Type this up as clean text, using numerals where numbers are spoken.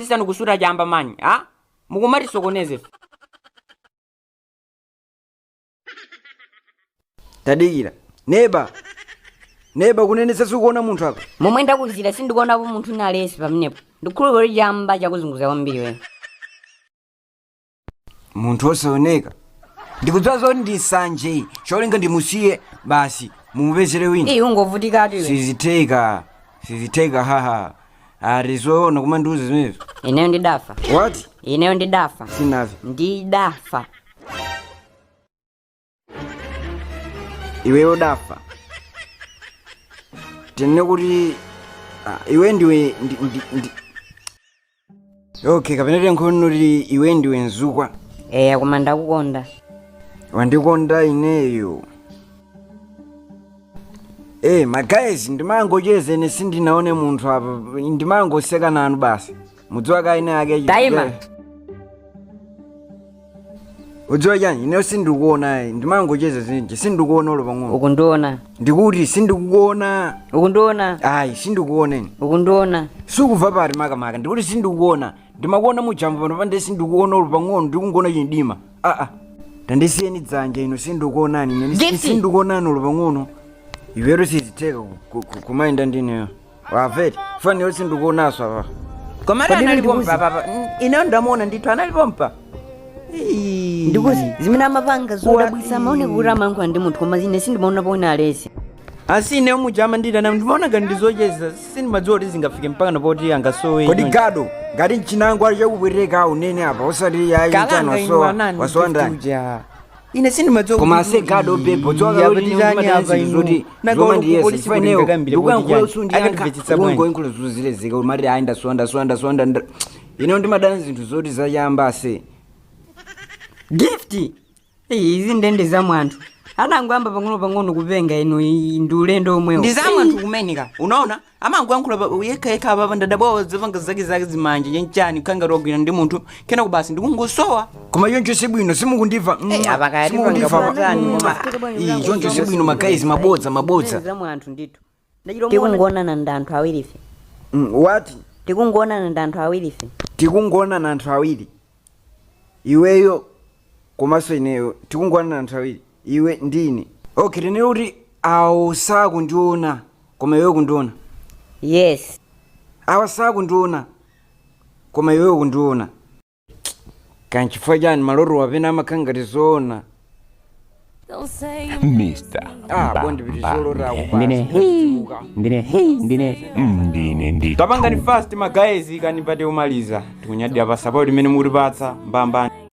Sisanu kusura jamba mani, ha? Mukumari sokoneze. Tadikira. Neba kunenesa sukuona munthu ako. Momwe ndakuzira sindikuonapo munthu nalesi pamenepo. Ndikhulupirira kuti jamba chakuzunguza kwambiri wewe. Munthu osaoneka. Ndikudziwa zoti ndi sanje. Cholinga ndimusiye basi mumupezere wina. Ungovutika ati wewe. Siziteka haha. Arizoona kumanduza zimenezo. Ineyo ndidafa. What? Ineyo ndidafa. Sinavi. Ndidafa. Iweyo dafa. Tene kuti iwe ndiwe Okay, kapena nkhoni kuti iwe ndiwe nzukwa. Koma ndakukonda. Wandikonda ineyo. Guys, ndimangocheze ine sindinaone munthu apa. Ndimangoseka nanu basi. Mudziwa kaine ake. Daima. Udziwa chani, ineyo sindikuona ndimangocheze zinji, sindikuona olo pang'ono. Ukundiona. Ndikuti sindikuona. Ukundiona. Ayi, sindikuoneni. Ukundiona. Sukuva pari makamaka, ndikuti sindikuona. Ndimakuona mujambo pano pande sindikuona olo pang'ono, ndikungona chindima. Tandisiyeni dzanja ino sindikuonani, ine sindikuonani olo pang'ono. Iwero siziteka kumainda ndineyo. Waveti, fani yo sindikuonaso apa. Komari analipompa papa. Ineyo ndamuona ndithu analipompa. Ndikuzi zimene amapanga zodabwisa maone kuti amankho ndi munthu koma ine sindimaona pona alesi. Ineyo mujama nditana ndimaona ngati ndizocheza sindimadziwa kuti zingafike mpaka napoti angasowe. Kodi gado ngati mchinango ali chakubwereka unene apa osati yayi mchano wasowanda. Ine sindimadziwa koma ase gado bebo dzoka kuti ndizoti ngoma ndiyese ifaneyo ndikuyankhula usundi yanka zuzilezeka kuti mari ayi ndasonda ine ndimadana zinthu zoti zayamba ase gift izi ndende za mwanthu anangoyamba pang'ono kupenga ino ndi ulendo omwewo ndi za mwanthu kumenika unaona amangoyankhula yekha apa ndadabwa zivanga zake zimanje nyenchani kanga rogwina ndi munthu kena kubasi ndikungosowa koma choncho sibwino simukundiva choncho sibwino magayizi mabodza za mwanthu ndithu tikungoonana ndi anthu awirife what tikungoonana ndi anthu awirife tikungoonana anthu awiri iweyo komanso ineyo tikungoonana anthu awiri iwe ndine okay tene kuti awo sakundiona koma iweyo kundiona. Yes. Awa sakundiona koma iweyo kundiona. Kanchifukwa chani maloro wapena amakhangati zoona. Mr. Bondi bitizolora akupasa. Ndine. Tapanga ni fast magaezi kanipate umaliza. Tikunyadira pa support imene muri patsa mbamba.